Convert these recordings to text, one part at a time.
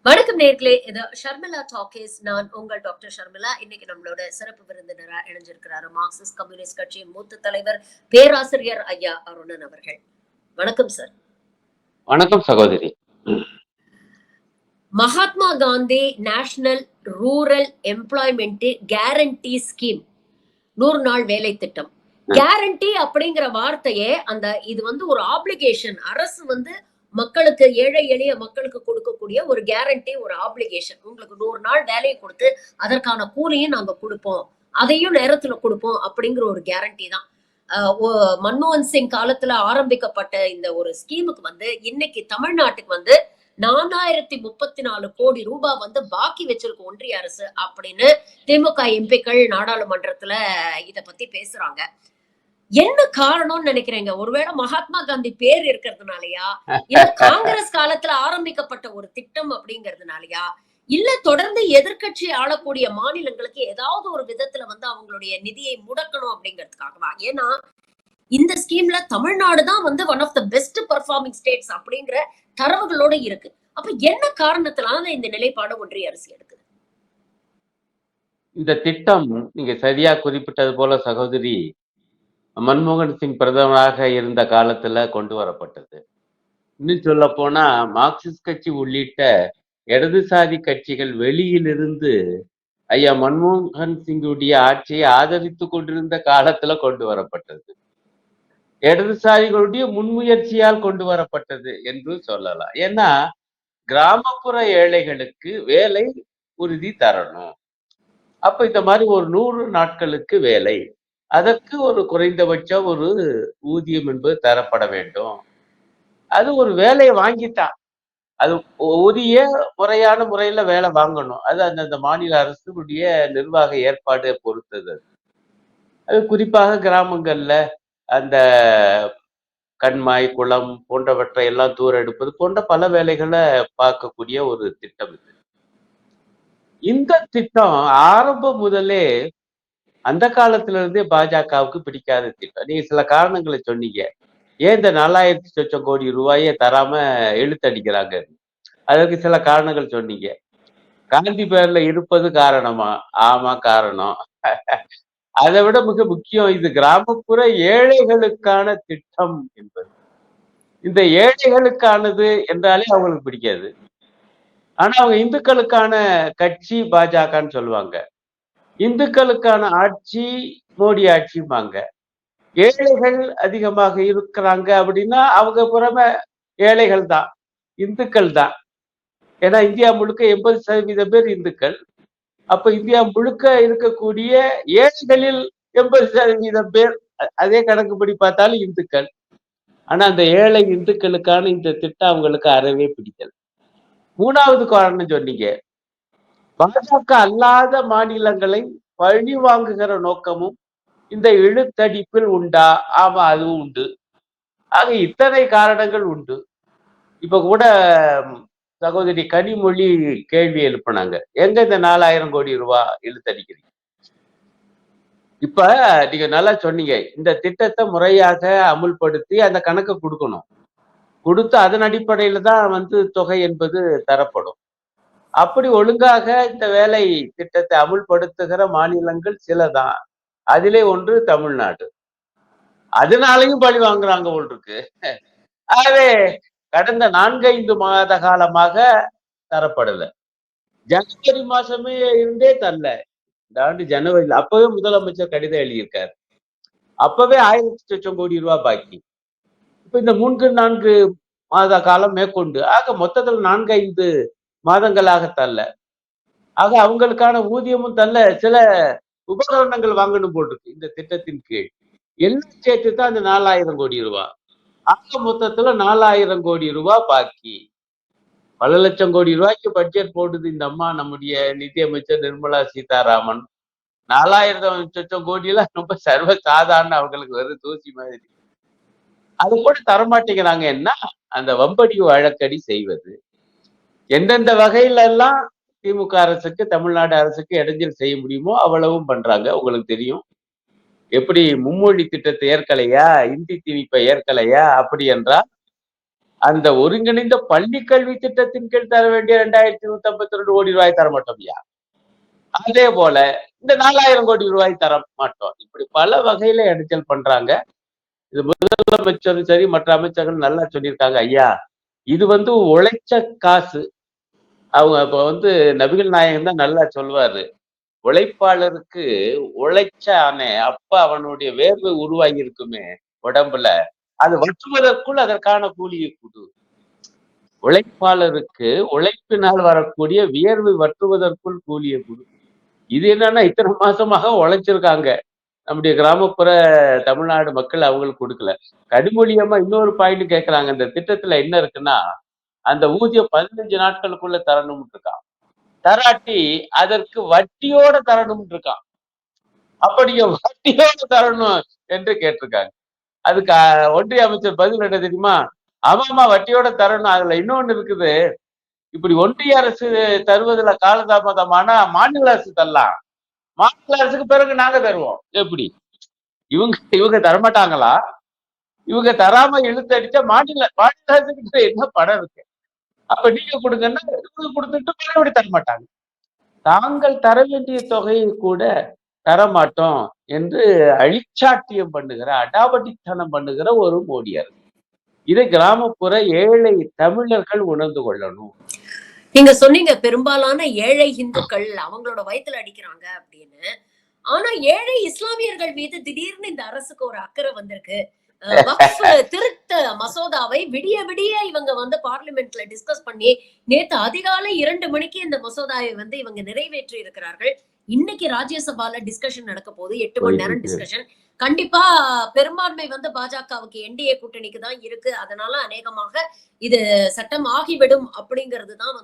வணக்கம் நேர்களே, இது ஷர்மிளா டாக்கீஸ். நான் உங்கள் டாக்டர் ஷர்மிளா. இன்னைக்கு நம்மளோட சிறப்பு விருந்தினரா இணைஞ்சிருக்கிறாரு மார்க்சிஸ்ட் கம்யூனிஸ்ட் கட்சியின் மூத்த தலைவர் பேராசிரியர் ஐயா அருணன் அவர்கள். வணக்கம் சார். வணக்கம் சகோதரி. Mahatma Gandhi national rural employment guarantee scheme 100 நாள் வேலை திட்டம். கேரண்டி அப்படிங்கிற வார்த்தையே இது ஒரு ஆப்ளிகேஷன். அரசு மக்களுக்கு, ஏழை எளிய மக்களுக்கு கொடுக்கக்கூடிய ஒரு கேரண்டி, ஒரு ஆப்ளிகேஷன். உங்களுக்கு 100 நாள் வேலையை கொடுத்து அதற்கான கூலியும் நாங்க கொடுப்போம், அதையும் நேரத்துல கொடுப்போம் அப்படிங்கிற ஒரு கேரண்டி தான். மன்மோகன் சிங் காலத்துல ஆரம்பிக்கப்பட்ட இந்த ஒரு ஸ்கீமுக்கு இன்னைக்கு தமிழ்நாட்டுக்கு 4034 கோடி ரூபாய் பாக்கி வச்சிருக்கு ஒன்றிய அரசு அப்படின்னு திமுக எம்பிக்கள் நாடாளுமன்றத்துல இத பத்தி பேசுறாங்க. என்ன காரணம்னு நினைக்கிறீங்க? ஒருவேளை மகாத்மா காந்தி பேர் இருக்கிறதுனாலயா, இல்ல காங்கிரஸ் காலத்துல ஆரம்பிக்கப்பட்ட ஒரு திட்டம் அப்படிங்கிறதுனாலயா, இல்ல தொடர்ந்து எதிர்க்கட்சி ஆளக்கூடிய மாநிலங்களுக்கு ஏதாவது ஒரு விதத்துல அவங்களுடைய நிதியை முடக்கணும் அப்படிங்கிறதுக்காகவா? ஏன்னா இந்த ஸ்கீம்ல தமிழ்நாடு தான் one of the best performing states அப்படிங்கிற தரவுகளோட இருக்கு. அப்ப என்ன காரணத்தினால இந்த நிலைப்பாடு ஒன்றிய அரசு எடுக்குது? இந்த திட்டம் நீங்க சரியா குறிப்பிட்டது போல சகோதரி, மன்மோகன் சிங் பிரதமராக இருந்த காலத்துல கொண்டு வரப்பட்டது. இன்னும் சொல்ல போனா மார்க்சிஸ்ட் கட்சி உள்ளிட்ட இடதுசாரி கட்சிகள் வெளியிலிருந்து ஐயா மன்மோகன் சிங்குடைய ஆட்சியை ஆதரித்து கொண்டிருந்த காலத்துல கொண்டு வரப்பட்டது. இடதுசாரிகளுடைய முன்முயற்சியால் கொண்டு வரப்பட்டது என்று சொல்லலாம். ஏன்னா கிராமப்புற ஏழைகளுக்கு வேலை உறுதி தரணும். அப்ப இந்த மாதிரி ஒரு 100 நாட்களுக்கு வேலை, அதற்கு ஒரு குறைந்தபட்ச ஒரு ஊதியம் என்பது தரப்பட வேண்டும். அது ஒரு வேலையை வாங்கிட்டா அது உரிய முறையான முறையில வேலை வாங்கணும். அது அந்தந்த மாநில அரசுடைய நிர்வாக ஏற்பாடு பொறுத்தது. அது குறிப்பாக கிராமங்கள்ல அந்த கண்மாய், குளம் போன்றவற்றை எல்லாம் தூரெடுப்பது போன்ற பல வேலைகளை பார்க்கக்கூடிய ஒரு திட்டம் இது. இந்த திட்டம் ஆரம்பம் முதலே அந்த காலத்துல இருந்தே பாஜகவுக்கு பிடிக்காத திட்டம். நீங்க சில காரணங்களை சொன்னீங்க. ஏன் இந்த 4000 சொச்சம் கோடி ரூபாயை தராம இழுத்தடிக்கிறாங்க? அதற்கு சில காரணங்கள் சொன்னீங்க. காந்தி பேர்ல இருப்பது காரணமா? ஆமா, காரணம். அதை விட மிக முக்கியம், இது கிராமப்புற ஏழைகளுக்கான திட்டம் என்பது. இந்த ஏழைகளுக்கானது என்றாலே அவங்களுக்கு பிடிக்காது. ஆனா அவங்க இந்துக்களுக்கான கட்சி பாஜகன்னு சொல்லுவாங்க. இந்துக்களுக்கான ஆட்சி மோடி ஆட்சிம்பாங்க. ஏழைகள் அதிகமாக இருக்கிறாங்க அப்படின்னா அவங்க புறமே ஏழைகள் தான், இந்துக்கள் தான். ஏன்னா இந்தியா முழுக்க 80% பேர் இந்துக்கள். அப்ப இந்தியா முழுக்க இருக்கக்கூடிய ஏழைகளில் 80% பேர் அதே கணக்குப்படி பார்த்தாலும் இந்துக்கள். ஆனா அந்த ஏழை இந்துக்களுக்கான இந்த திட்டம் அவங்களுக்கு அறவே பிடிக்கல. 3வது காரணம் சொன்னீங்க, பாஜக அல்லாத மாநிலங்களை பழி வாங்குகிற நோக்கமும் இந்த இழுத்தடிப்பில் உண்டா? ஆமா, அதுவும் உண்டு. ஆக இத்தனை காரணங்கள் உண்டு. இப்ப கூட சகோதரி கனிமொழி கேள்வி எழுப்பினாங்க, எங்க இந்த 4000 கோடி ரூபாய் இழுத்தடிக்கிறீங்க? இப்ப நீங்க நல்லா சொன்னீங்க, இந்த திட்டத்தை முறையாக அமுல்படுத்தி அந்த கணக்கை கொடுக்கணும். கொடுத்து அதன் அடிப்படையில தான் தொகை என்பது தரப்படும். அப்படி ஒழுங்காக இந்த வேலை திட்டத்தை அமுல்படுத்துகிற மாநிலங்கள் சிலதான். அதிலே ஒன்று தமிழ்நாடு. அதனாலையும் பழி வாங்குறாங்க போல் இருக்கு. ஆகவே கடந்த 4-5 மாத காலமாக தரப்படல. ஜனவரி மாசமே இருந்தே தரல. இந்த ஆண்டு ஜனவரியில் அப்பவே முதலமைச்சர் கடிதம் எழுதியிருக்காரு. அப்பவே 1000 லட்சம் கோடி ரூபாய் பாக்கி. இப்ப இந்த 3-4 மாத காலம் மேற்கொண்டு ஆக மொத்தத்தில் 4-5 மாதங்களாக தரல. ஆக அவங்களுக்கான ஊதியமும் தரல. சில உபகரணங்கள் வாங்கணும் போல் இருக்கு இந்த திட்டத்தின் கீழ். எல்லாம் சேர்த்து தான் அந்த 4000 கோடி ரூபாய். ஆக மொத்தத்துல 4000 கோடி ரூபாய் பாக்கி. பல லட்சம் கோடி ரூபாய்க்கு பட்ஜெட் போடுது இந்த அம்மா, நம்முடைய நிதியமைச்சர் நிர்மலா சீதாராமன். 4000 லட்சம் கோடியெல்லாம் ரொம்ப சர்வ சாதாரண, அவங்களுக்கு வெறும் தூசி மாதிரி. அது கூட தரமாட்டேங்கிறாங்க. என்ன அந்த வம்படி வழக்கடி செய்வது, எந்தெந்த வகையில எல்லாம் திமுக அரசுக்கு, தமிழ்நாடு அரசுக்கு இடைஞ்சல் செய்ய முடியுமோ அவ்வளவும் பண்றாங்க. உங்களுக்கு தெரியும். எப்படி மும்மொழி திட்டத்தை ஏற்கலையா, இந்தி திணிப்பை ஏற்கலையா, அப்படி என்றால் அந்த ஒருங்கிணைந்த பள்ளி கல்வி திட்டத்தின் கீழ் தர வேண்டிய 2152 கோடி ரூபாய் தர மாட்டோம்யா. அதே போல இந்த 4000 கோடி ரூபாய் தர மாட்டோம். இப்படி பல வகையில இடைஞ்சல் பண்றாங்க. இது முதலமைச்சரும் சரி, மற்ற அமைச்சர்கள் நல்லா சொல்லியிருக்காங்க. ஐயா, இது உழைச்ச காசு. அவங்க இப்ப நபிகள் நாயகம் தான் நல்லா சொல்வாரு. உழைப்பாளருக்கு உழைச்சானே அப்ப அவனுடைய வேர்வை உருவாகி இருக்குமே உடம்புல, அது வற்றுவதற்குள் அதற்கான கூலியை கொடு. உழைப்பாளருக்கு உழைப்பினால் வரக்கூடிய வியர்வை வற்றுவதற்குள் கூலியை கொடு. இது என்னன்னா இத்தனை மாசமாக உழைச்சிருக்காங்க. நம்முடைய கிராமப்புற தமிழ்நாடு மக்கள் அவங்களுக்கு கொடுக்கல. கனிமொழியம்மா இன்னொரு பாயிண்ட் கேட்கறாங்க. இந்த திட்டத்துல என்ன இருக்குன்னா, அந்த ஊதியம் 15 நாட்களுக்குள்ள தரணும்னு இருக்கான். தராட்டி அதற்கு வட்டியோட தரணும்னு இருக்கான். அப்படிங்க வட்டியோட தரணும் என்று கேட்டிருக்காங்க. அதுக்கு ஒன்றிய அமைச்சர் பதில் என்ன தெரியுமா? ஆமாமா, வட்டியோட தரணும். அதுல இன்னொன்னு இருக்குது. இப்படி ஒன்றிய அரசு தருவதுல காலதாமதமானா மாநில அரசு தரலாம். மாநில அரசுக்கு பிறகு நாங்க தருவோம். எப்படி? இவங்க இவங்க தரமாட்டாங்களா? இவங்க தராம இழுத்து அடிச்சா மாநில மாநில அரசுக்கு என்ன படம் இருக்கு? அப்ப நீங்க கொடுங்கன்னா இவங்க கொடுத்துட்டு மறுபடி தரமாட்டாங்க. தாங்கள் தர வேண்டிய தொகையை கூட தரமாட்டோம் என்று அழிச்சாட்டியம் பண்ணுகிற, அடாவடித்தனம் பண்ணுகிற ஒரு மோடி அரசு. இதை கிராமப்புற ஏழை தமிழர்கள் உணர்ந்து கொள்ளணும். நீங்க சொன்னீங்க பெரும்பாலான ஏழை இந்துக்கள் அவங்களோட வயித்துல அடிக்கிறாங்க அப்படின்னு. ஆனா ஏழை இஸ்லாமியர்கள் மீது திடீர்னு இந்த அரசுக்கு ஒரு அக்கறை வந்திருக்கு. வக்ஃப் திருத்த மசோதாவை விடிய விடிய இவங்க பார்லிமெண்ட்ல டிஸ்கஸ் பண்ணி நேத்து அதிகாலை 2 மணிக்கு இந்த மசோதாவை இவங்க நிறைவேற்றி இருக்கிறார்கள். இன்னைக்கு ராஜ்யசபால டிஸ்கஷன் நடக்க போகுது. 8 மணி நேரம் டிஸ்கஷன். கண்டிப்பா பெரும்பான்மை பாஜகவுக்கு என்டிஏ கூட்டணிக்கு தான் இருக்கு. அதனால அநேகமாக இது சட்டம் ஆகிவிடும் அப்படிங்கிறதுதான்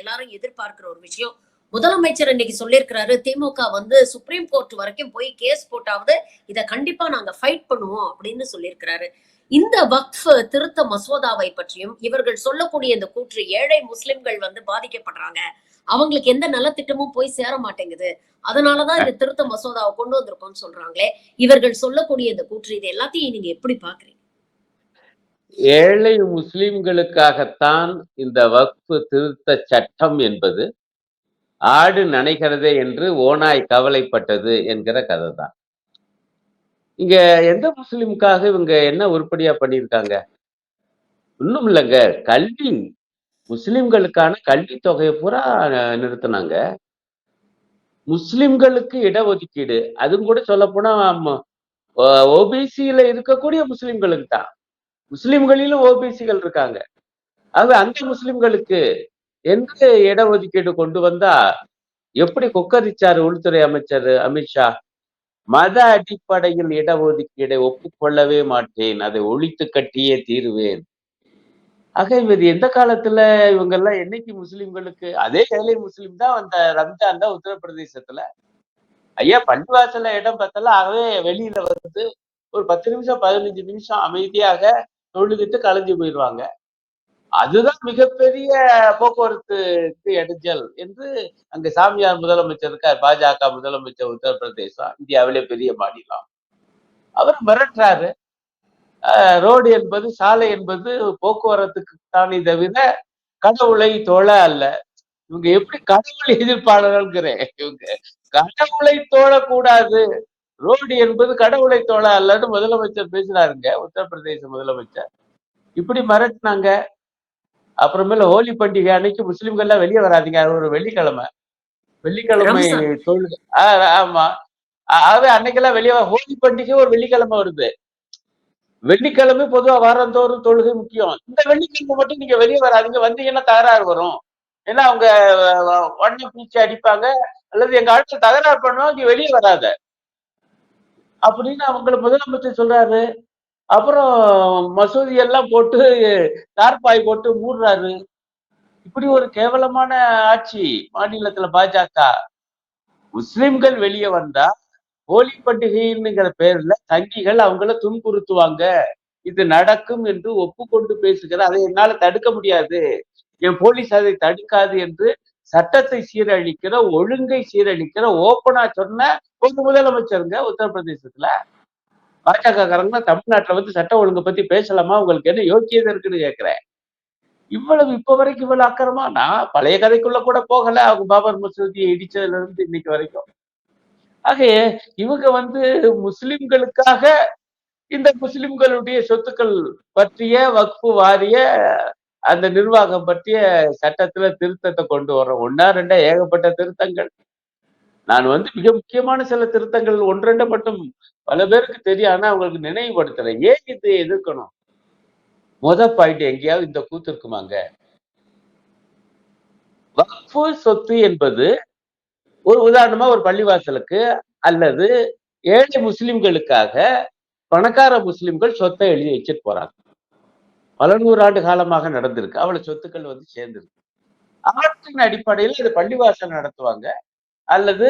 எல்லாரும் எதிர்பார்க்கிற ஒரு விஷயம். முதலமைச்சர் இன்னைக்கு சொல்லியிருக்கிறாரு, திமுக சுப்ரீம் கோர்ட் வரைக்கும் போய் கேஸ் போட்டாவது இத கண்டிப்பா நாங்க ஃபைட் பண்ணுவோம் அப்படின்னு சொல்லியிருக்கிறாரு. இந்த வக்ஃப் திருத்த மசோதாவை பற்றியும் இவர்கள் சொல்லக்கூடிய இந்த கூற்று, ஏழை முஸ்லிம்கள் பாதிக்கப்படுறாங்க, அவங்களுக்கு எந்த நலத்திட்டமும் போய் சேர மாட்டேங்குது, அதனாலதான் இந்த திருத்த மசோதாவை கொண்டு வந்திருக்கோம்னு சொல்றாங்களே, இவர்கள் சொல்லக்கூடிய இந்த கூற்று, இது எல்லாத்தையும் நீங்க எப்படி பாக்குறீங்க? ஏழை முஸ்லிம்களுக்காகத்தான் இந்த வக்ஃப் திருத்த சட்டம் என்பது. ஆடு நனைகிறதே என்று ஓநாய் கவலைப்பட்டது என்கிற கதை தான். இங்க எந்த முஸ்லிமுக்காக இவங்க என்ன உருப்படியா பண்ணியிருக்காங்க? ஒண்ணும் இல்லைங்க. கல்வி, முஸ்லிம்களுக்கான கல்வி தொகையை பூரா நிறுத்தினாங்க. முஸ்லிம்களுக்கு இடஒதுக்கீடு, அதுவும் கூட சொல்ல போனா ஓபிசியில இருக்கக்கூடிய முஸ்லிம்களுக்கு தான். முஸ்லிம்களிலும் ஓபிசிகள் இருக்காங்க. அந்த முஸ்லிம்களுக்கு என்று இடஒதுக்கீடு கொண்டு வந்தா எப்படி கொக்கரிச்சாரு உள்துறை அமைச்சர் அமித்ஷா? மத அடிப்படையில் இடஒதுக்கீடை ஒப்புக்கொள்ளவே மாட்டேன், அதை ஒழித்து கட்டியே தீருவேன். ஆக இவர் எந்த காலத்துல இவங்க எல்லாம் என்னைக்கு முஸ்லிம்களுக்கு, அதே ஏழை முஸ்லிம் தான் அந்த ரம்ஜான் தான் உத்தரப்பிரதேசத்துல, ஐயா பள்ளிவாசல்ல இடம் பத்தல, ஆகவே வெளியில ஒரு 10 நிமிஷம் 15 நிமிஷம் அமைதியாக தொழுதுட்டு கலைஞ்சு போயிடுவாங்க. அதுதான் மிகப்பெரிய போக்குவரத்துக்கு இடைஞ்சல் என்று அங்க சாமியார் முதலமைச்சர் இருக்கார். பாஜக முதலமைச்சர் உத்தரப்பிரதேசம், இந்தியாவிலே பெரிய மாநிலம். அவர் மிரட்டுறாரு. ரோடு என்பது, சாலை என்பது போக்குவரத்துக்கு தானே தவிர கடவுளை தொழ அல்ல. இவங்க எப்படி கடவுள் எதிர்ப்பாளர்கள்ங்கிறேன். இவங்க கடவுளை தோழக்கூடாது, ரோடு என்பது கடவுளை தோழ அல்லன்னு முதலமைச்சர் பேசுறாருங்க, உத்தரப்பிரதேச முதலமைச்சர். இப்படி மிரட்டினாங்க. அப்புறமேல ஹோலி பண்டிகை அன்னைக்கு முஸ்லிம்கள்லாம் வெளியே வராதீங்க, அது ஒரு வெள்ளிக்கிழமை தொழுது. ஆமா, ஆகவே அன்னைக்கெல்லாம் வெளியே, ஹோலி பண்டிகை ஒரு வெள்ளிக்கிழமை வருது. வெள்ளிக்கிழமை பொதுவா வாரந்தோறும் தொழுகை முக்கியம். இந்த வெள்ளிக்கிழமை மட்டும் நீங்க வெளியே வராதீங்க, வந்தீங்கன்னா தகராறு வரும். ஏன்னா அவங்க வண்ண பூச்சி அடிப்பாங்க, அல்லது எங்க ஆட்கள் தகராறு பண்ணுவோம், நீ வெளியே வராத அப்படின்னு அவங்களை முதலமைச்சர் சொல்றாரு. அப்புறம் மசூதி எல்லாம் போட்டு தார்பாய் போட்டு மூடுறாரு. இப்படி ஒரு கேவலமான ஆட்சி மாநிலத்துல பாஜக. முஸ்லிம்கள் வெளியே வந்தா ஹோலி பண்டிகைங்கிற பேர்ல சங்கிகள் அவங்கள துன்புறுத்துவாங்க, இது நடக்கும் என்று ஒப்புக்கொண்டு பேசுகிற, அதை என்னால தடுக்க முடியாது, என் போலீஸ் அதை தடுக்காது என்று சட்டத்தை சீரழிக்கிற, ஒழுங்கை சீரழிக்கிற ஓப்பனா சொன்ன ஒரு முதலமைச்சருங்க உத்தரப்பிரதேசத்துல. பாஜக காரங்க தமிழ்நாட்டுல சட்ட ஒழுங்கை பத்தி பேசலாமா? உங்களுக்கு என்ன யோக்கியதை இருக்குன்னு கேட்கிறேன். இவ்வளவு இப்ப வரைக்கும் இவ்வளவு அக்கறமா நான் பழைய கதைக்குள்ள கூட போகல. அவங்க பாபர் மசூதியை இடிச்சதுல இருந்து இன்னைக்கு வரைக்கும். ஆக இவங்க முஸ்லிம்களுக்காக இந்த முஸ்லிம்களுடைய சொத்துக்கள் பற்றிய வக்ஃபு வாரிய அந்த நிர்வாகம் பற்றிய சட்டத்துல திருத்தத்தை கொண்டு வர்றோம். 1 2 ஏகப்பட்ட திருத்தங்கள். நான் மிக முக்கியமான சில திருத்தங்கள் 1 2 மட்டும் பல பேருக்கு தெரியும். ஆனா அவங்களுக்கு நினைவுபடுத்துறேன். ஏன் இது எதிர்க்கணும்? பாயிண்ட் எங்கேயாவது இந்த கூத்து இருக்குமாங்க? வக்ஃபு சொத்து என்பது ஒரு உதாரணமா ஒரு பள்ளிவாசலுக்கு அல்லது ஏழை முஸ்லிம்களுக்காக பணக்கார முஸ்லிம்கள் சொத்தை எழுதி வச்சுட்டு போறாங்க. பல நூறாண்டு காலமாக நடந்திருக்கு. அவ்வளவு சொத்துக்கள் சேர்ந்திருக்கு. அவற்றின் அடிப்படையில் இது பள்ளிவாசல் நடத்துவாங்க அல்லது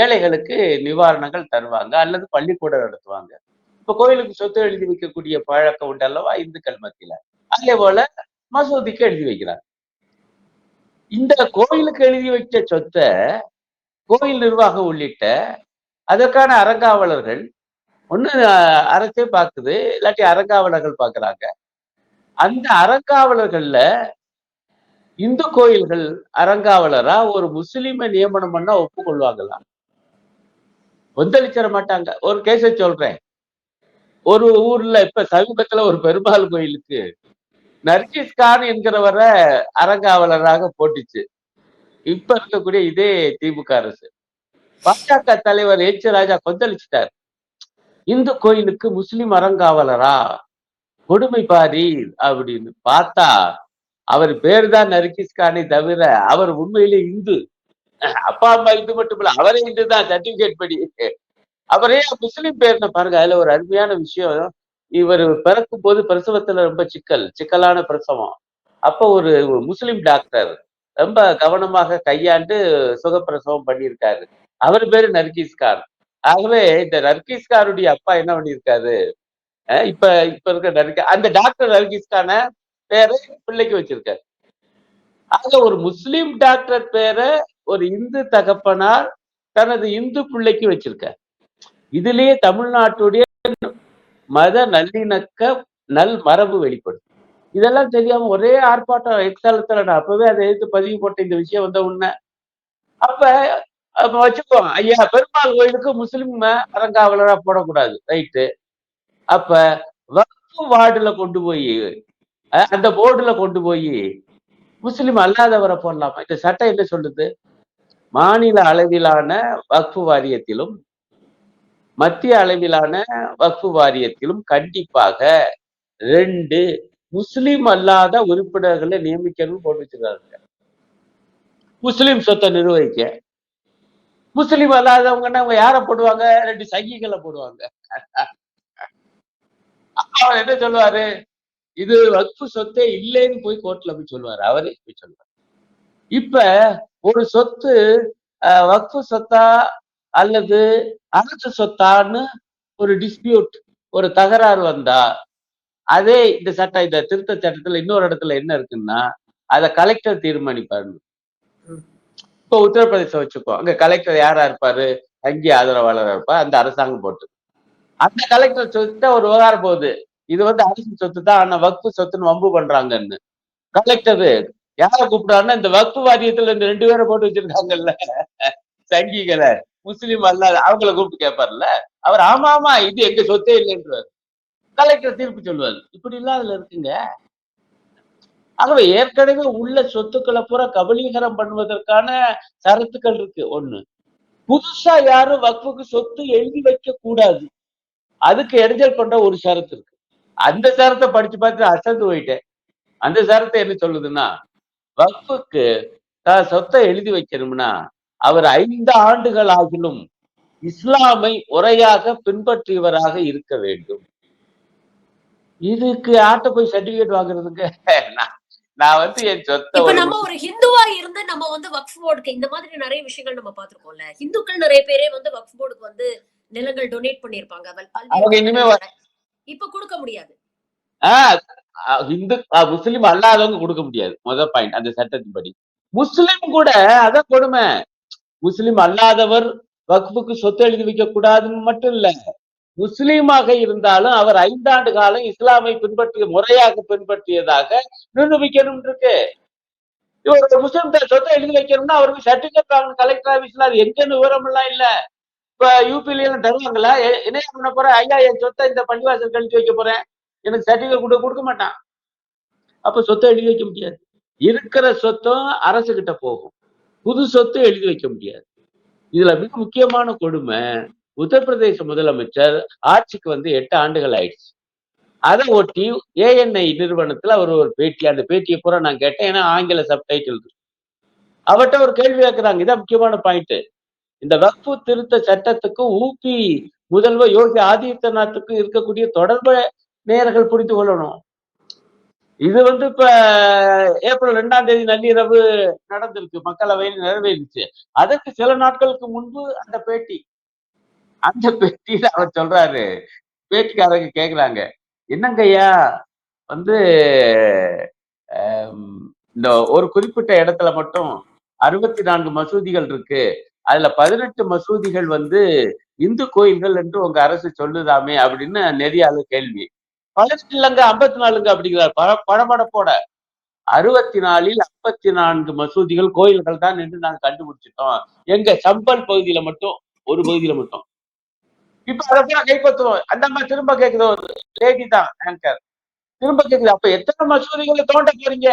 ஏழைகளுக்கு நிவாரணங்கள் தருவாங்க அல்லது பள்ளிக்கூடம் நடத்துவாங்க. இப்ப கோயிலுக்கு சொத்து எழுதி வைக்கக்கூடிய பழக்கம் உண்டு அல்லவா இந்துக்கள் மத்தியில. அதே போல மசூதிக்கு எழுதி வைக்கிறாங்க. இந்த கோயிலுக்கு எழுதி வச்ச சொத்தை கோயில் நிர்வாகம் உள்ளிட்ட அதற்கான அறங்காவலர்கள் ஒண்ணு அரசே பாக்குது, இல்லாட்டி அறங்காவலர்கள் பாக்குறாங்க. அந்த அறங்காவலர்கள்ல இந்து கோயில்கள் அறங்காவலரா ஒரு முஸ்லிமை நியமனம் பண்ணா ஒப்புக்கொள்வாங்களா? கொந்தளிச்சிட மாட்டாங்க. ஒரு கேஸை சொல்றேன். ஒரு ஊர்ல இப்ப சமீபத்துல ஒரு பெருமாள் கோயிலுக்கு நர்கிஸ் கான் என்கிறவரை அறங்காவலராக போட்டுச்சு. இப்ப இருக்கக்கூடிய இதே திமுக அரசு. பாஜக தலைவர் எச் ராஜா கொந்தளிச்சிட்டார். இந்து கோயிலுக்கு முஸ்லிம் அறங்காவலரா கொடுமை பாரீர் அப்படின்னு பார்த்தா அவர் பேர் தான் நர்கிஸ் கானை தவிர அவர் உண்மையிலே இந்து. அப்பா அம்மா இந்து மட்டும் இல்ல, அவரே இந்து தான் சர்டிபிகேட் படி. அவரே முஸ்லிம் பேர்னு பாருங்க. அதுல ஒரு அருமையான விஷயம். இவர் பிறக்கும் போது பிரசவத்துல ரொம்ப சிக்கலான பிரசவம். அப்ப ஒரு முஸ்லிம் டாக்டர் ரொம்ப கவனமாக கையாண்டு சுகப்பிரசவம் பண்ணியிருக்காரு. அவர் பேரு நர்கிஸ் கான். ஆகவே இந்த நர்கிஸ் கானுடைய அப்பா என்ன பண்ணியிருக்காரு, இப்ப இப்ப இருக்க அந்த டாக்டர் நர்கிஸ் கான பேரை பிள்ளைக்கு வச்சிருக்காரு. ஆக ஒரு முஸ்லிம் டாக்டர் பேரை ஒரு இந்து தகப்பனார் தனது இந்து பிள்ளைக்கு வச்சிருக்கார். இதுலயே தமிழ்நாட்டுடைய மத நல்லிணக்க நல் மரபு வெளிப்படும். இதெல்லாம் தெரியாம ஒரே ஆர்ப்பாட்டம் எக்ஸாலத்துல. நான் அப்பவே அதை எடுத்து பதிவு போட்ட இந்த விஷயம் வந்த உடனே அப்ப வச்சுக்கோங்க, ஐயா பெருமாள் கோயிலுக்கு முஸ்லிம் அறங்காவலரா போடக்கூடாது, ரைட்டு. அப்ப வக்ஃபு வார்டுல கொண்டு போய் அந்த போர்டுல கொண்டு போய் முஸ்லிம் அல்லாதவரை போடலாமா? இந்த சட்டம் என்ன சொல்லுது? மாநில அளவிலான வக்ஃபு வாரியத்திலும் மத்திய அளவிலான வக்ஃபு வாரியத்திலும் கண்டிப்பாக 2 முஸ்லிம் அல்லாத உறுப்பினர்களை நியமிக்கணும்னு போட்டு வச்சிருக்காங்க. முஸ்லிம் சொத்தை நிர்வகிக்க. முஸ்லிம் அல்லாதவங்கன்னா அவங்க யார போடுவாங்க? 2 சங்கிகளை போடுவாங்க. அவர் என்ன சொல்லுவாரு? இது வக்ஃபு சொத்தே இல்லைன்னு போய் கோர்ட்ல போய் சொல்லுவாரு. அவரே போய் சொல்லுவாரு. இப்ப ஒரு சொத்து வக்ஃபு சொத்தா அல்லது அரசு சொத்தான்னு ஒரு டிஸ்பியூட், ஒரு தகராறு வந்தா அதே இந்த சட்டம், இந்த திருத்த சட்டத்துல இன்னொரு இடத்துல என்ன இருக்குன்னா அத கலெக்டர் தீர்மானிப்பாரு. இப்ப உத்தரப்பிரதேசம் வச்சுக்கோ, அங்க கலெக்டர் யாரா இருப்பாரு? வங்கி ஆதரவாளராக இருப்பார். அந்த அரசாங்கம் போட்டு அந்த கலெக்டர் சொத்து ஒரு விவகாரம் போகுது. இது அரசு சொத்து தான், ஆனா வக்ஃபு சொத்துன்னு வம்பு பண்றாங்கன்னு கலெக்டர் யார கூப்பிடாருன்னா இந்த வக்ஃபு வாரியத்துல இந்த 2 பேரை போட்டு வச்சிருக்காங்கல்ல சங்கிகளை, முஸ்லிம் அல்லாத அவங்கள கூப்பிட்டு கேட்பார்ல. அவர் ஆமா ஆமா இது எங்க சொத்தே இல்லைன்றார். கலெக்டர் தீர்ப்பு சொல்லுவாரு. இப்படி எல்லாம் அதுல இருக்குங்க. ஆகவே ஏற்கனவே உள்ள சொத்துக்களை பூரா கபலீகரம் பண்ணுவதற்கான சரத்துக்கள் இருக்கு. 1. புதுசா யாரும் வக்ஃபுக்கு சொத்து எழுதி வைக்க கூடாது. அதுக்கு இடைஞ்சல் பண்ற ஒரு ஷரத்து இருக்கு. அந்த ஷரத்தை படிச்சு பார்த்து அசந்து போயிட்டேன். அந்த ஷரத்தை என்ன சொல்லுதுன்னா, வக்ஃபுக்கு சொத்தை எழுதி வைக்கணும்னா அவர் 5 ஆண்டுகள் ஆகிலும் இஸ்லாமை முறையாக பின்பற்றியவராக இருக்க வேண்டும். இதுக்கு ஆட்ட போய் சர்டிபிகேட் வாங்குறதுக்கு நான் என் சொத்தை இப்ப நம்ம ஒரு ஹிந்துவா இருந்து நம்ம வக்ஃப் போர்டுக்கு இந்த மாதிரி நிறைய விஷயங்கள் நம்ம பாத்துருக்கோம்ல. ஹிந்துக்கள் நிறைய பேரே வக்ஃப் போர்டுக்கு நிலங்கள் டொனேட் பண்ணிருப்பாங்க. அவங்க இனிமே இப்ப கொடுக்க முடியாது. இந்து முஸ்லிம் அல்லாதவங்க கொடுக்க முடியாது. முதல் பாயிண்ட் அந்த சட்டத்தின்படி. முஸ்லிம் கூட அதான் கொடுமை. முஸ்லிம் அல்லாதவர் வக்ஃபுக்கு சொத்து எழுதி வைக்க கூடாதுன்னு மட்டும் இல்ல, முஸ்லீமாக இருந்தாலும் அவர் 5 ஆண்டு காலம் இஸ்லாமை முறையாக பின்பற்றியதாக நிரூபிக்கணும் இருக்கு. ஒரு முஸ்லிம் சொத்தை எழுதி வைக்கணும்னா அவருக்கு சர்டிபிகேட் வாங்கணும் கலெக்டர் ஆபீஸ்ல. அது எங்கன்னு விவரம் எல்லாம் இல்ல. இப்ப யூபில எல்லாம் தருவாங்களா? என்ன பண்ண போறேன்? ஐயா என் சொத்தை இந்த பள்ளிவாசல் கழிச்சு வைக்க போறேன், எனக்கு சர்டிபிகேட் கொடுக்க மாட்டான். அப்ப சொத்தை எழுதி வைக்க முடியாது. இருக்கிற சொத்தும் அரசு கிட்ட போகும், புது சொத்து எழுதி வைக்க முடியாது. இதுல மிக முக்கியமான கொடுமை, உத்தரப்பிரதேச முதலமைச்சர் ஆட்சிக்கு வந்து 8 ஆண்டுகள் ஆயிடுச்சு. அதை ஒட்டி ANI நிறுவனத்துல அவர் ஒரு பேட்டி, அந்த பேட்டியை பூரா நான் கேட்டேன், ஏன்னா ஆங்கில சப்டைட்டில் இருக்கு. அவர்கிட்ட ஒரு கேள்வி கேட்கிறாங்க, இதான் முக்கியமான பாயிண்ட். இந்த வக்ஃபு திருத்த சட்டத்துக்கு ஊபி முதல்வர் யோகி ஆதித்யநாத்துக்கு இருக்கக்கூடிய தொடர்பை நேயர்கள் புரிந்து கொள்ளணும். இது வந்து இப்ப ஏப்ரல் 2ஆம் தேதி நள்ளிரவு நடந்திருக்கு, மக்களவையில் நிறைவேறிச்சு. அதற்கு சில நாட்களுக்கு முன்பு அந்த பேட்டி. அந்த பேட்டியில அவர் சொல்றாரு, பேட்டிக்காரங்க கேக்குறாங்க, என்னங்க ஐயா வந்து இந்த ஒரு குறிப்பிட்ட இடத்துல மட்டும் 64 மசூதிகள் இருக்கு, அதுல 18 மசூதிகள் வந்து இந்து கோயில்கள் என்று உங்க அரசு சொல்லுதாமே அப்படின்னு நெறியாளு கேள்வி. 18 இல்லங்க 54ங்க அப்படிங்கிறார் படபடப்போட. 64ல் 54 மசூதிகள் கோயில்கள் தான் என்று நாங்க கண்டுபிடிச்சிட்டோம், எங்க சம்பல் பகுதியில மட்டும், ஒரு பகுதியில மட்டும். இப்ப அதை கைப்பற்றுவோம். அந்த அம்மா திரும்ப கேக்குது, ஒரு லேடி தான் ஆங்கர், திரும்ப கேக்குது, அப்ப எத்தனை மசூதிகளை தோண்ட போறீங்க?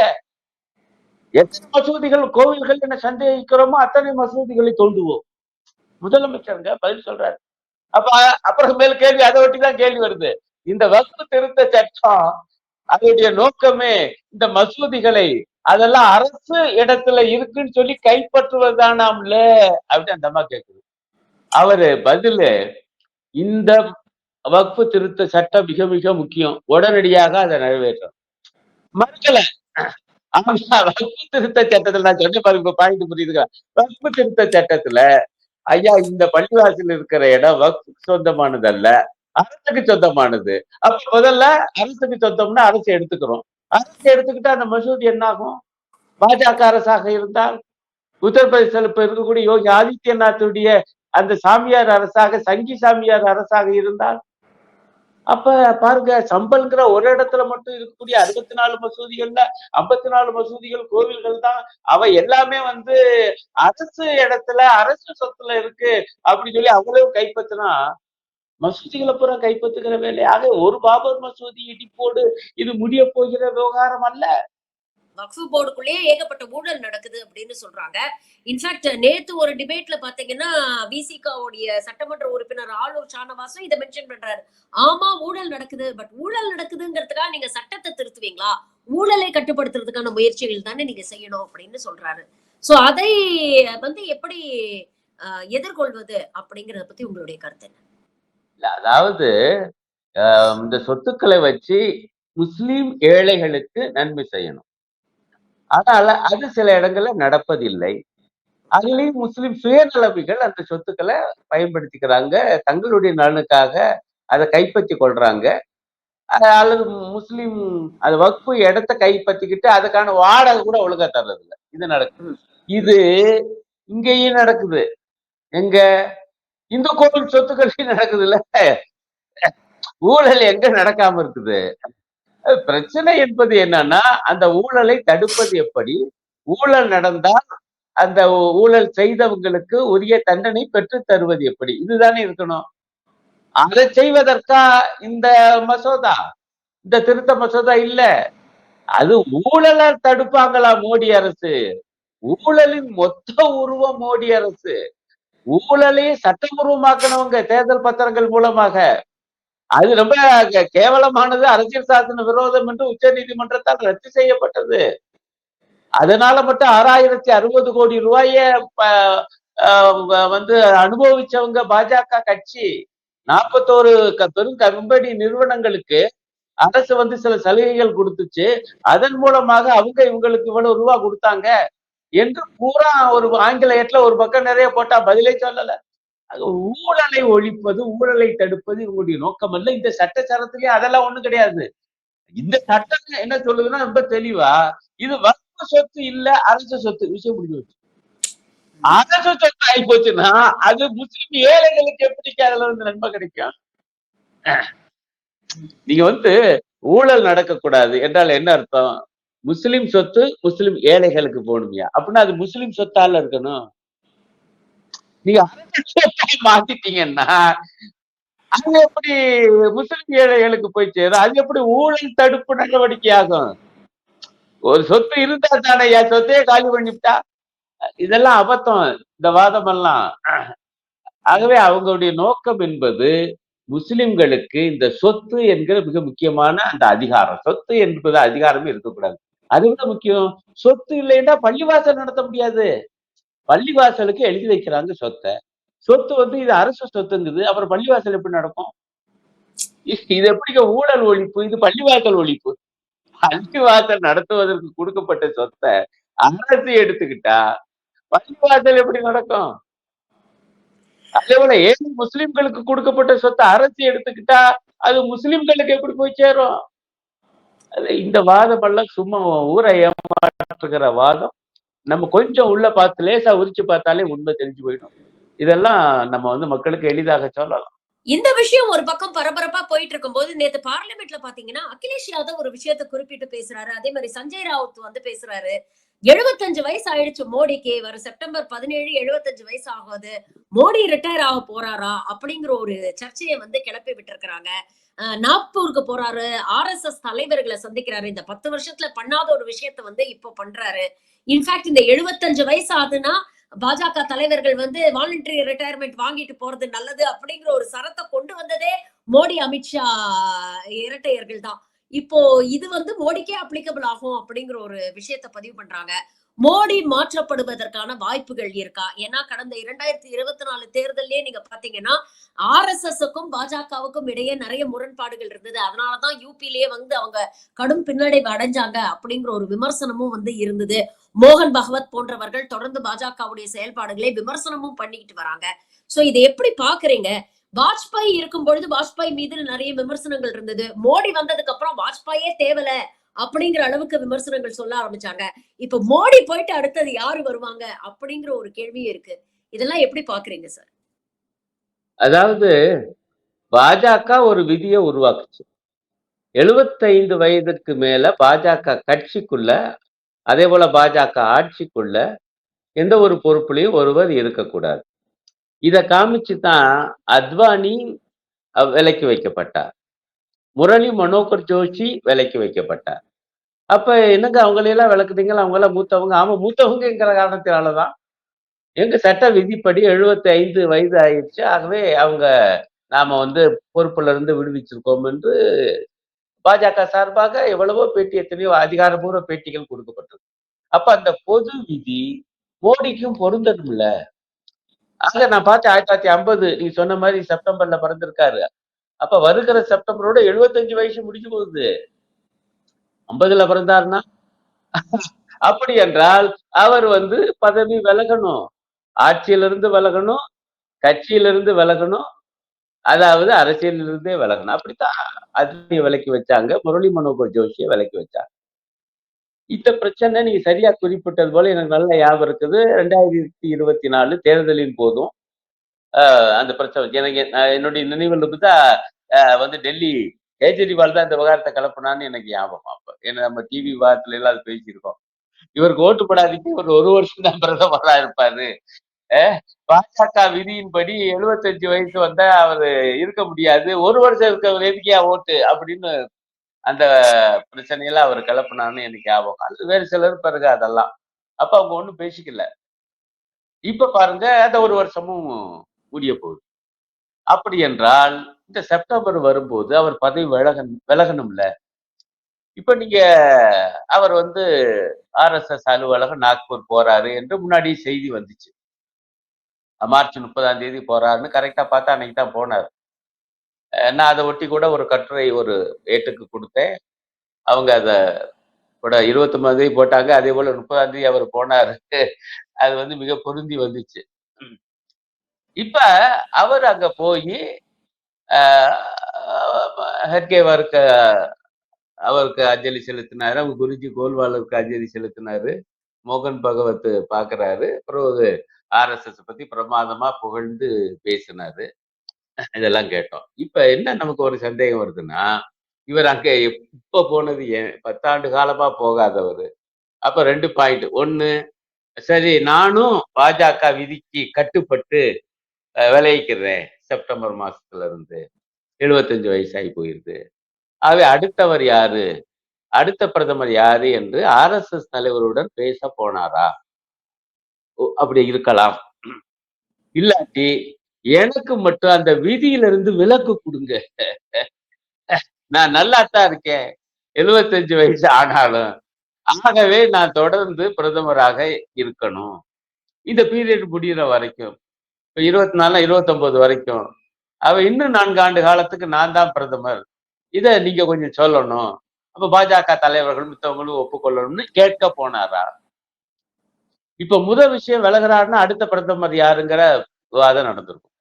எத்தனை மசூதிகள் கோவில்கள் என்ன சந்தேகிக்கிறோமோ அத்தனை மசூதிகளை தோண்டுவோம். முதலமைச்சருங்க பதில் சொல்றாரு. அப்ப அப்புறமேல் கேள்வி, அதை ஒட்டிதான் கேள்வி வருது. இந்த வக்ஃபு திருத்த சட்டம் அதனுடைய நோக்கமே இந்த மசூதிகளை அதெல்லாம் அரசு இடத்துல இருக்குன்னு சொல்லி கைப்பற்றுவதுதானாம்ல அப்படின்னு அந்த அம்மா கேக்குது. அவரு பதிலு, இந்த வக்ஃபு திருத்த சட்டம் மிக மிக முக்கியம், உடனடியாக அதை நிறைவேற்றும். மறுக்கல. வக்ஃபு திருத்த சட்டத்துல நான் சொன்ன பாருங்க, பாயிண்ட் புரியுதுங்க. வக்ஃபு திருத்த சட்டத்துல ஐயா இந்த பள்ளிவாசல் இருக்கிற இடம் வக்ஃபு சொந்தமானது அல்ல, அரசுக்கு சொந்தமானது. அப்ப முதல்ல அரசுக்கு சொந்தம்னா அரசு எடுத்துக்கிறோம். அரசு எடுத்துக்கிட்டா அந்த மசூதி என்ன ஆகும்? பாஜக அரசாக இருந்தால், உத்தரப்பிரதேசத்தில் இப்ப இருக்கக்கூடிய யோகி ஆதித்யநாத்துடைய அந்த சாமியார் அரசாக, சங்கி சாமியார் அரசாக இருந்தால், அப்ப பாருங்க, சம்பல்ங்கிற ஒரு இடத்துல மட்டும் இருக்கக்கூடிய 64 மசூதிகள்ல 54 மசூதிகள் கோவில்கள் தான். அவ எல்லாமே வந்து அரசு இடத்துல அரசு சொத்துல இருக்கு அப்படின்னு சொல்லி அவ்வளவு கைப்பற்றினா, மசூதிகளை பூரா கைப்பற்றுகிற வேலையாக ஒரு பாபர் மசூதி இடிப்போடு இது முடிய போகிற விவகாரம் அல்ல. வக்ஃபு போர்டுக்குள்ளேயே ஏகப்பட்ட ஊழல் நடக்குது அப்படின்னு சொல்றாங்க. இன்ஃபேக்ட் நேத்து ஒரு டிபேட்ல பாத்தீங்கன்னா விசிகாவுடைய சட்டமன்ற உறுப்பினர் ஆலூர் ஷானவாசும் இதை மென்ஷன் பண்றாரு. ஆமா ஊழல் நடக்குது, பட் ஊழல் நடக்குதுங்கிறதுக்காக நீங்க சட்டத்தை திருத்துவீங்களா? ஊழலை கட்டுப்படுத்துறதுக்கான முயற்சிகள் தானே நீங்க செய்யணும் அப்படின்னு சொல்றாரு. சோ அதை வந்து எப்படி எதிர்கொள்வது அப்படிங்கறத பத்தி உங்களுடைய கருத்து என்ன? அதாவது இந்த சொத்துக்களை வச்சு முஸ்லிம் ஏழைகளுக்கு நன்மை செய்யணும். ஆனால் அது சில இடங்கள்ல நடப்பதில்லை. அதுலயும் முஸ்லிம் சுயநலவிகள் அந்த சொத்துக்களை பயன்படுத்திக்கிறாங்க, தங்களுடைய நலனுக்காக அதை கைப்பற்றி கொள்றாங்க. அல்லது முஸ்லிம் அது வக்ஃபு இடத்தை கைப்பற்றிக்கிட்டு அதுக்கான வாடகை கூட ஒழுங்கா தர்றது இல்லை. இது நடக்குது. இது இங்கேயும் நடக்குது. எங்க இந்து கோவில் சொத்துக்களையும் நடக்குது இல்ல. ஊழல் எங்க நடக்காம இருக்குது? பிரச்சனை என்பது என்னன்னா, அந்த ஊழலை தடுப்பது எப்படி? ஊழல் நடந்தால் அந்த ஊழல் செய்தவங்களுக்கு உரிய தண்டனை பெற்றுத் தருவது எப்படி? இதுதானே இருக்கணும். அதை செய்வதற்கா இந்த மசோதா, இந்த திருத்த மசோதா இல்ல. அது ஊழலை தடுப்பாங்களா மோடி அரசு? ஊழலின் மொத்த உருவம் மோடி அரசு. ஊழலை சட்டபூர்வமாக்கினவங்க தேர்தல் பத்திரங்கள் மூலமாக. அது ரொம்ப கேவலமானது, அரசியல் சாசன விரோதம் என்று உச்ச நீதிமன்றத்தால் ரத்து செய்யப்பட்டது. அதனால மட்டும் 6060 கோடி ரூபாய வந்து அனுபவிச்சவங்க பாஜக கட்சி. 41 பெரும் கம்பெனி நிறுவனங்களுக்கு அரசு வந்து சில சலுகைகள் கொடுத்துச்சு. அதன் மூலமாக அவங்க இவங்களுக்கு இவ்வளவு ரூபா கொடுத்தாங்க என்று பூரா ஒரு ஆங்கில ஏட்ல ஒரு பக்கம் நிறைய போட்டா பதிலே சொல்லல. ஊழலை ஒழிப்பது, ஊழலை தடுப்பது இவங்களுடைய நோக்கம் அல்ல. இந்த சட்டச்சரத்திலேயே அதெல்லாம் ஒண்ணும் கிடையாது. இந்த சட்டம் என்ன சொல்லுதுன்னா ரொம்ப தெளிவா, இது வக்ஃபு சொத்து இல்ல, அரசு சொத்து. விஷயம் முடிஞ்சு வச்சு. அரசு சொத்து ஆகி போச்சுன்னா அது முஸ்லிம் ஏழைகளுக்கு எப்படிக்கு அதுல வந்து நன்மை கிடைக்கும்? நீங்க வந்து ஊழல் நடக்கக்கூடாது என்றால் என்ன அர்த்தம்? முஸ்லிம் சொத்து முஸ்லிம் ஏழைகளுக்கு போகணும்யா. அப்படின்னா அது முஸ்லிம் சொத்தால இருக்கணும். நீங்க அரசு சொத்தா மாத்திட்டீங்கன்னா, அது எப்படி முஸ்லிம் ஏழைகளுக்கு போய் சேரும்? அது எப்படி ஊழல் தடுப்பு நடவடிக்கை ஆகும்? ஒரு சொத்து இருந்தா தானய்யா, சொத்தையே காலி பண்ணிப்புட்டா? இதெல்லாம் அபத்தம். இந்த வாதமெல்லாம். ஆகவே அவங்களுடைய நோக்கம் என்பது முஸ்லிம்களுக்கு இந்த சொத்து என்கிற மிக முக்கியமான அந்த அதிகாரம். சொத்து என்பது அதிகாரமே இருக்கக்கூடாது. அதை விட முக்கியம், சொத்து இல்லைன்னா பள்ளிவாசல் நடத்த முடியாது. பள்ளிவாசலுக்கு எழுதி வைக்கிறாங்க சொத்த. சொத்து வந்து இது அரசு சொத்துங்குது. அப்புறம் பள்ளிவாசல் எப்படி நடக்கும்? இது எப்படிங்க ஊழல் ஒழிப்பு? இது பள்ளிவாசல் ஒழிப்பு. பள்ளிவாசல் நடத்துவதற்கு கொடுக்கப்பட்ட சொத்த அரசு எடுத்துக்கிட்டா, பள்ளிவாசல் எப்படி நடக்கும்? அதேபோல ஏழை முஸ்லிம்களுக்கு கொடுக்கப்பட்ட சொத்தை அரசு எடுத்துக்கிட்டா, அது முஸ்லிம்களுக்கு எப்படி போய் சேரும்? இந்த வாதம் எல்லாம் சும்மா ஊரை ஏமாற்றுகிற வாதம். நம்ம கொஞ்சம் உள்ள பார்த்து லேசா உரிச்சு பார்த்தாலே உண்மை தெரிஞ்சு போயிடும். இதெல்லாம் நம்ம வந்து மக்களுக்கு எளிதாக சொல்லலாம். இந்த விஷயம் ஒரு பக்கம் பரபரப்பா போயிட்டு இருக்கும்போது நேத்து பார்லிமெண்ட்ல பாத்தீங்கன்னா அகிலேஷ் யாதவ் ஒரு விஷயத்தை குறிப்பிட்டு பேசுறாரு. அதே மாதிரி சஞ்சய் ராவுத் வந்து பேசுறாரு. 75 வயசு ஆயிடுச்சு மோடிக்கு. வரும் செப்டம்பர் 17 75 வயசு ஆகுது. மோடி ரிட்டையர் ஆக போறாரா அப்படிங்கிற ஒரு சர்ச்சையை வந்து கிளப்பி விட்டுருக்காங்க. நாக்பூருக்கு போறாரு. ஆர்எஸ்எஸ் தலைவர்களை சந்திக்கிறாரு. இந்த 10 வருஷத்துல பண்ணாத ஒரு விஷயத்த வந்து இப்போ பண்றாரு. இன்ஃபேக்ட் இந்த 75 வயசு ஆகுதுன்னா பாஜக தலைவர்கள் வந்து வாலண்டரி ரிட்டையர்மெண்ட் வாங்கிட்டு போறது நல்லது அப்படிங்கிற ஒரு சரத்தை கொண்டு வந்ததே மோடி அமித்ஷா இரட்டையர்கள் தான். இப்போ இது வந்து மோடிக்கே அப்ளிகபிள் ஆகும் அப்படிங்கிற ஒரு விஷயத்த பதிவு பண்றாங்க. மோடி மாற்றப்படுவதற்கான வாய்ப்புகள் இருக்கா? ஏன்னா கடந்த 2024 தேர்தலே நீங்க பாத்தீங்கன்னா ஆர்எஸ்எஸ்க்கும் பாஜகவுக்கும் இடையே நிறைய முரண்பாடுகள் இருந்தது. அதனாலதான் யூபிலேயே வந்து அவங்க கடும் பின்னடைவு அடைஞ்சாங்க அப்படிங்கிற ஒரு விமர்சனமும் வந்து இருந்தது. மோகன் பகவத் போன்றவர்கள் தொடர்ந்து பாஜகவுடைய செயல்பாடுகளை விமர்சனமும் பண்ணிக்கிட்டு வராங்க. சோ இதை எப்படி பாக்குறீங்க? வாஜ்பாய் இருக்கும் பொழுது வாஜ்பாய் மீது நிறைய விமர்சனங்கள் இருந்தது. மோடி வந்ததுக்கு அப்புறம் வாஜ்பாயே தேவல அப்படிங்கிற அளவுக்கு விமர்சனங்கள் சொல்ல ஆரம்பிச்சாங்க. இப்ப மோடி போயிட்டு அடுத்தது யாரு வருவாங்க அப்படிங்கிற ஒரு கேள்வியும் இருக்கு. இதெல்லாம் எப்படி பாக்குறீங்க சார்? அதாவது பாஜக ஒரு விதிய உருவாக்குச்சு. 75 வயதிற்கு மேல பாஜக கட்சிக்குள்ள, அதே போல பாஜக ஆட்சிக்குள்ள எந்த ஒரு பொறுப்புலயும் ஒருவர் இருக்கக்கூடாது. இத காமிச்சு தான் அத்வானி விலக்கி வைக்கப்பட்டார். முரளி மனோகர் ஜோஷி விலக்கி வைக்கப்பட்டார். அப்ப என்னங்க அவங்களையெல்லாம் விலக்குனீங்களா? அவங்கலாம் மூத்தவங்க. ஆமா மூத்தவங்கங்கிற காரணத்தினால தான். எங்க சட்ட விதிப்படி 75 வயது ஆயிடுச்சு. ஆகவே அவங்க நாம வந்து பொறுப்புல இருந்து விடுவிச்சிருக்கோம் என்று பாஜக சார்பாக எவ்வளவோ பேட்டி, எத்தனையோ அதிகாரப்பூர்வ பேட்டிகள் கொடுக்கப்பட்டது. அப்ப அந்த பொது விதி மோடிக்கும் பொருந்தணும்ல. ஆக நான் பார்த்தேன் 1950 நீ சொன்ன மாரி செப்டம்பர்ல பிறந்திருக்காரு. அப்ப வருகிற செப்டம்பரோட 75 வயசு முடிஞ்சு போகுது. 50ல பிறந்தாருன்னா, அப்படி என்றால் அவர் வந்து பதவி விலகணும். ஆட்சியிலிருந்து விலகணும், கட்சியிலிருந்து விலகணும். அதாவது அரசியலிலிருந்தே விலகணும். அப்படித்தான் அத்வானிய விலக்கி வச்சாங்க. முரளி மனோகர் ஜோஷிய விலக்கி வச்சாங்க. இந்த பிரச்சனை நீங்க சரியா குறிப்பிட்டது போல எனக்கு நல்ல ஞாபகம் இருக்குது. 2024 தேர்தலின் போதும் அந்த பிரச்சனை எனக்கு என்னுடைய நினைவுல இருந்துதா வந்து டெல்லி கேஜ்ரிவால் தான் இந்த விவகாரத்தை கிளப்புனான்னு எனக்கு ஞாபகம் அப்ப. ஏன்னா நம்ம டிவி விவாதத்துல எல்லாம் அது பேசியிருக்கோம். இவருக்கு ஓட்டு போடாதீங்க, இவர் 1 வருஷம் தான் பிரதமரா இருப்பாரு. பாஜக விதியின்படி 75 வயசு வந்தா அவரு இருக்க முடியாது. 1 வருஷம் இருக்கவர் எதுக்குயா ஓட்டு அப்படின்னு அந்த பிரச்சனையெல்லாம் அவர் கிளப்புனான்னு எனக்கு ஞாபகம். அது வேறு சிலர் பிறகு அதெல்லாம். அப்ப அவங்க ஒண்ணும் பேசிக்கல. இப்ப பாருங்க அந்த 1 வருஷமும் முடிய போகுது. அப்படி என்றால் இந்த செப்டம்பர் வரும்போது அவர் பதவி விலகணும்ல. இப்ப நீங்க அவர் வந்து ஆர்எஸ்எஸ் அலுவலகம் நாக்பூர் போறாரு என்று முன்னாடி செய்தி வந்துச்சு. மார்ச் 30ஆம் தேதி போறாருன்னு கரெக்ட்டா பார்த்தா அன்னைக்கு தான் போனாரு. நான் அத ஒட்டி கூட ஒரு கட்டுரை ஒரு ஏட்டுக்கு குடுத்தேன். அவங்க அத கூட 29ஆம் தேதி போட்டாங்க. அதேபோல 30ஆம் தேதி அவர் போனாரு. அது வந்து மிக பொருந்தி வந்துச்சு. ம். இப்ப அவர் அங்க போயி அ ஹெட்கேவாருக்கு அவருக்கு அஞ்சலி செலுத்தினாரு. அவங்க குருஜி கோல்வாலுக்கு அஞ்சலி செலுத்தினாரு. மோகன் பகவத் பார்க்குறாரு. அப்புறம் ஒரு ஆர்எஸ்எஸ் பத்தி பிரமாதமா புகழ்ந்து பேசினாரு. இதெல்லாம் கேட்டோம். இப்ப என்ன நமக்கு ஒரு சந்தேகம் வருதுன்னா, இவர் அங்க இப்ப போனது ஏன்? 10 ஆண்டு காலமா போகாதவரு. அப்ப 2 பாயிண்ட். 1 சரி நானும் பாஜக விதிக்கு கட்டுப்பட்டு விலகிக்கிறேன். செப்டம்பர் மாசத்துல இருந்து. 75 வயசாகி போயிருது. ஆகவே அடுத்தவர் யாரு? அடுத்த பிரதமர் யாரு என்று ஆர்எஸ்எஸ் தலைவருடன் பேச போனாரா? அப்படி இருக்கலாம். இல்லாட்டி எனக்கு மட்டும் அந்த விதியிலிருந்து விலக்கு குடுங்க. நான் நல்லாத்தான் இருக்கேன். 75 வயசு ஆனாலும். ஆகவே நான் தொடர்ந்து பிரதமராக இருக்கணும். இந்த பீரியட் முடியிற வரைக்கும். இப்ப 24 29 வரைக்கும். இன்னும் 4 ஆண்டு காலத்துக்கு நான் தான் பிரதமர். இத நீங்க கொஞ்சம் சொல்லணும். அப்ப பாஜக தலைவர்கள் மித்தவங்களும் ஒப்புக்கொள்ளணும்னு கேட்க போனாரா? இப்ப முதல் விஷயம் விலகுறாருன்னா அடுத்த பிரதமர் யாருங்கிற விவாதம் நடந்திருக்கும்.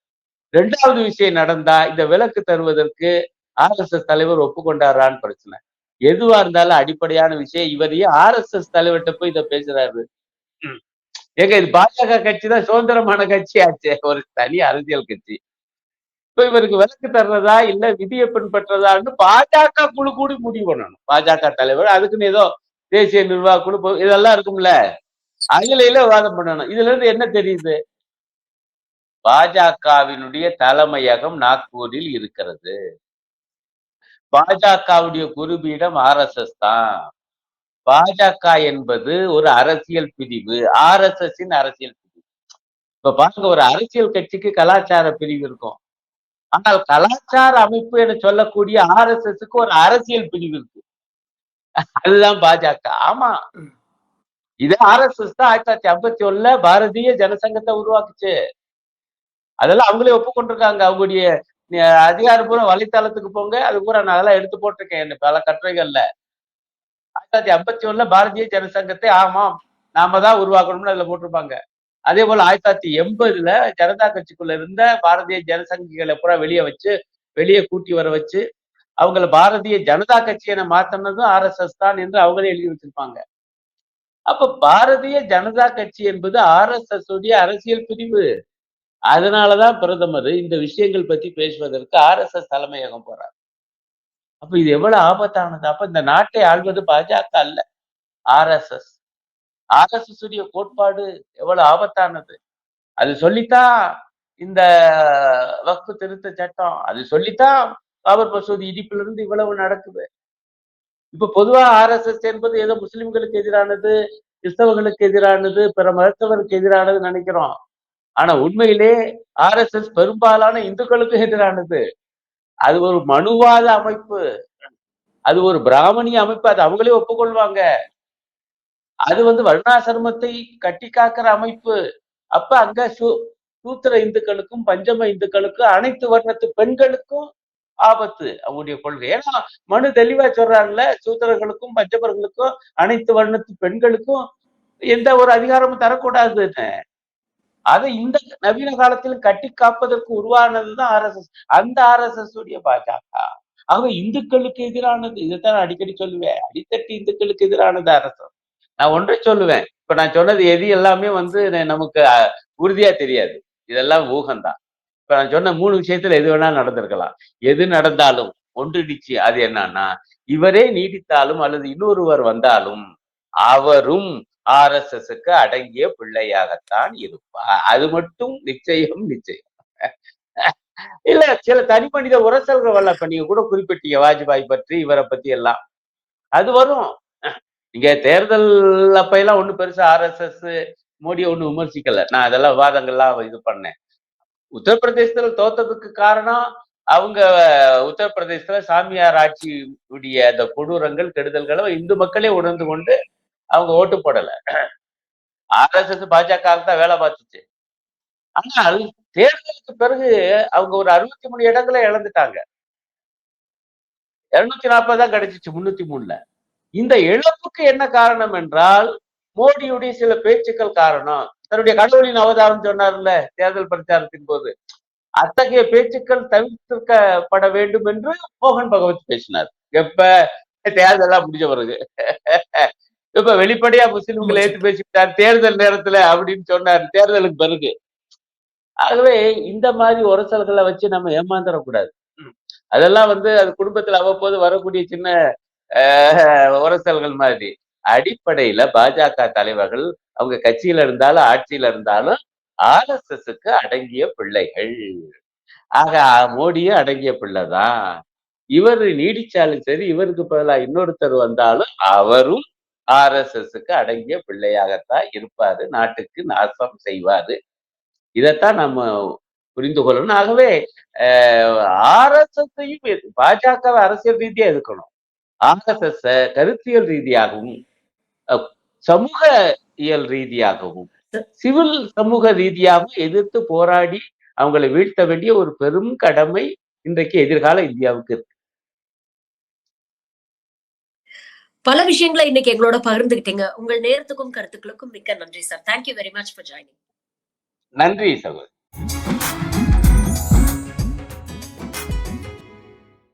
2வது விஷயம் நடந்தா இந்த விலக்கு தருவதற்கு ஆர்எஸ்எஸ் தலைவர் ஒப்புக்கொண்டாரான்னு பிரச்சனை. எதுவா இருந்தாலும் அடிப்படையான விஷயம் இவர் ஏன் ஆர்எஸ்எஸ் தலைவர்கிட்ட போய் இத பேசுறாரு? ஏங்க இது பாஜக கட்சி தான் சுதந்திரமான கட்சி ஆச்சே. ஒரு தனி அரசியல் கட்சி. இப்ப இவருக்கு விலக்கு தர்றதா இல்ல விதியை பின்பற்றதான்னு பாஜக குழு கூடி முடிவு பண்ணணும். பாஜக தலைவர் அதுக்குன்னு ஏதோ தேசிய நிர்வாக குழு இதெல்லாம் இருக்கும்ல. அகிலையில விவாதம் பண்ணணும். இதுல இருந்து என்ன தெரியுது? பாஜகவினுடைய தலைமையகம் நாக்பூரில் இருக்கிறது. பாஜகவுடைய குருபீடம் ஆர்எஸ்எஸ் தான். பாஜக என்பது ஒரு அரசியல் பிரிவு. ஆர்எஸ்எஸ் அரசியல் பிரிவு. இப்ப பாருங்க ஒரு அரசியல் கட்சிக்கு கலாச்சார பிரிவு இருக்கும். ஆனால் கலாச்சார அமைப்பு என சொல்லக்கூடிய ஆர்எஸ்எஸ்க்கு ஒரு அரசியல் பிரிவு இருக்கு. அதுதான் பாஜக. ஆமா. இதே ஆர்எஸ்எஸ் தான் 1951 பாரதிய ஜனசங்கத்தை உருவாக்குச்சு. அதெல்லாம் அவங்களே ஒப்புக்கொண்டிருக்காங்க. அவங்களுடைய அதிகாரப்பூர்வ வலைத்தளத்துக்கு போங்க. அது பூரா நான் அதெல்லாம் எடுத்து போட்டிருக்கேன் பல கட்டுரைகள்ல. 1951 பாரதிய ஜனசங்கத்தை ஆமாம் நாம தான் உருவாக்கணும்னு அதுல போட்டிருப்பாங்க. அதே போல 1980 ஜனதா கட்சிக்குள்ள இருந்த பாரதிய ஜனசங்கிகளை பூரா வெளியே கூட்டி வர வச்சு அவங்கள பாரதிய ஜனதா கட்சி என மாத்தினதும் ஆர்எஸ்எஸ் தான் என்று அவங்களே எழுதி வச்சிருப்பாங்க. அப்ப பாரதிய ஜனதா கட்சி என்பது ஆர்எஸ்எஸ் உடைய அரசியல் பிரிவு. அதனாலதான் பிரதமர் இந்த விஷயங்கள் பத்தி பேசுவதற்கு ஆர்எஸ்எஸ் தலைமையகம் போறார். அப்ப இது எவ்வளவு ஆபத்தானது? அப்ப இந்த நாட்டை ஆள்வது பாஜக அல்ல, ஆர்எஸ்எஸ். ஆர்எஸ்எஸ் உடைய கோட்பாடு எவ்வளவு ஆபத்தானது. அது சொல்லித்தான் இந்த வக்ஃபு திருத்த சட்டம், அது சொல்லித்தான் பாபர் மசூதி இடிப்புல இருந்து இவ்வளவு நடக்குது. இப்ப பொதுவா ஆர்எஸ்எஸ் என்பது ஏதோ முஸ்லிம்களுக்கு எதிரானது, கிறிஸ்தவர்களுக்கு எதிரானது, பிற மதத்தவருக்கு எதிரானது நினைக்கிறோம். ஆனா உண்மையிலே ஆர்எஸ்எஸ் பெரும்பாலான இந்துக்களுக்கு எதிரானது. அது ஒரு மனுவாத அமைப்பு. அது ஒரு பிராமணிய அமைப்பு. அது அவங்களே ஒப்புக்கொள்வாங்க. அது வர்ணாசிரமத்தை கட்டி காக்கிற அமைப்பு. அப்ப அங்க சூத்திர இந்துக்களுக்கும் பஞ்சம இந்துக்களுக்கும் அனைத்து வர்ணத்து பெண்களுக்கும் ஆபத்து அவங்களுடைய கொள்கை. ஏன்னா மனு தெளிவா சொல்றாங்கல்ல, சூத்திரர்களுக்கும் பஞ்சமர்களுக்கும் அனைத்து வர்ணத்து பெண்களுக்கும் எந்த ஒரு அதிகாரமும் தரக்கூடாதுன்னு. அதை இந்த நவீன காலத்திலும் கட்டி காப்பதற்கு உருவானதுதான் ஆர்எஸ்எஸ். அந்த ஆர்எஸ்எஸ் உடைய பாஜக. ஆக இந்துக்களுக்கு எதிரானது. இதைத்தான் நான் அடிக்கடி சொல்லுவேன். அடித்தட்டு இந்துக்களுக்கு எதிரானது அரசு. நான் ஒன்றை சொல்லுவேன். இப்ப நான் சொன்னது எது எல்லாமே நமக்கு உறுதியா தெரியாது. இதெல்லாம் ஊகம்தான். இப்ப நான் சொன்ன 3 விஷயத்துல எது வேணாலும் நடந்திருக்கலாம். எது நடந்தாலும் ஒன்றிடுச்சு. அது என்னன்னா இவரே நீடித்தாலும் அல்லது இன்னொருவர் வந்தாலும் அவரும் ஆர்எஸ்எஸ்க்கு அடங்கிய பிள்ளையாகத்தான் இருப்பார். அது மட்டும் நிச்சயம். இல்ல சில தனி மனித உரசல்கள் வரல. இப்ப நீங்க கூட குறிப்பிட்டீங்க வாஜ்பாய் பற்றி, இவரை பத்தி எல்லாம். அது வரும். இங்க தேர்தல் அப்ப எல்லாம் ஒண்ணு பெருசா ஆர்எஸ்எஸ் மோடியை ஒண்ணு விமர்சிக்கல. நான் அதெல்லாம் விவாதங்கள்லாம் இது பண்ணேன். உத்தரப்பிரதேசத்துல தோத்ததுக்கு காரணம் அவங்க உத்தரப்பிரதேசத்துல சாமியார் ஆட்சி உடைய அந்த கொடூரங்கள் கெடுதல்களை இந்து மக்களே உணர்ந்து கொண்டு அவங்க ஓட்டு போடல. ஆர்எஸ்எஸ் பாஜக தான் வேலை பார்த்துச்சு. ஆனால் தேர்தலுக்கு பிறகு அவங்க ஒரு 63 இடங்களை இழந்துட்டாங்க. 240 தான் கிடைச்சிச்சு 303ல. இந்த இழப்புக்கு என்ன காரணம் என்றால் மோடியுடைய சில பேச்சுக்கள் காரணம். தன்னுடைய கடவுளின் அவதாரம் சொன்னார்ல தேர்தல் பிரச்சாரத்தின் போது, அத்தகைய பேச்சுக்கள் தவிர்க்கப்பட வேண்டும் என்று மோகன் பகவத் பேசினார். எப்ப தேர்தலா முடிஞ்ச பிறகு. இப்ப வெளிப்படையா முஸ்லிம்களை ஏற்று பேசிட்டார் தேர்தல் நேரத்துல அப்படின்னு சொன்னார் தேர்தலுக்கு பிறகு. ஆகவே இந்த மாதிரி உரசல்களை வச்சு நம்ம ஏமாந்துடக்கூடாது. அதெல்லாம் அது குடும்பத்துல அவ்வப்போது வரக்கூடிய சின்ன உரசல்கள் மாதிரி. அடிப்படையில பாஜக தலைவர்கள் அவங்க கட்சியில இருந்தாலும், ஆட்சியில இருந்தாலும் ஆர்எஸ்எஸ்க்கு அடங்கிய பிள்ளைகள். ஆக மோடியும் அடங்கிய பிள்ளைதான். இவர் நீடிச்சாலும் சரி, இவருக்கு பதிலா இன்னொருத்தர் வந்தாலும் அவரும் ஆர்எஸ்எஸ்க்கு அடங்கிய பிள்ளையாகத்தான் இருப்பாரு. நாட்டுக்கு நாசம் செய்வாரு. இதைத்தான் நம்ம புரிந்து கொள்ளணும். ஆகவே ஆர்எஸ்எஸ்ஸையும் பாஜகவை அரசியல் ரீதியா எதிர்க்கணும். ஆர்எஸ்எஸ் கருத்தியல் ரீதியாகவும், சமூக இயல் ரீதியாகவும், சிவில் சமூக ரீதியாகவும் எதிர்த்து போராடி அவங்களை வீழ்த்த வேண்டிய ஒரு பெரும் கடமை இன்றைக்கு எதிர்கால இந்தியாவுக்கு இருக்கு. பல விஷயங்களை இன்னைக்கு எங்களோட பகிர்ந்துகிட்டீங்க. உங்கள் நேரத்துக்கும் கருத்துக்களுக்கும் மிக்க நன்றி sir. Thank you very much for joining. நன்றி சகோதரி.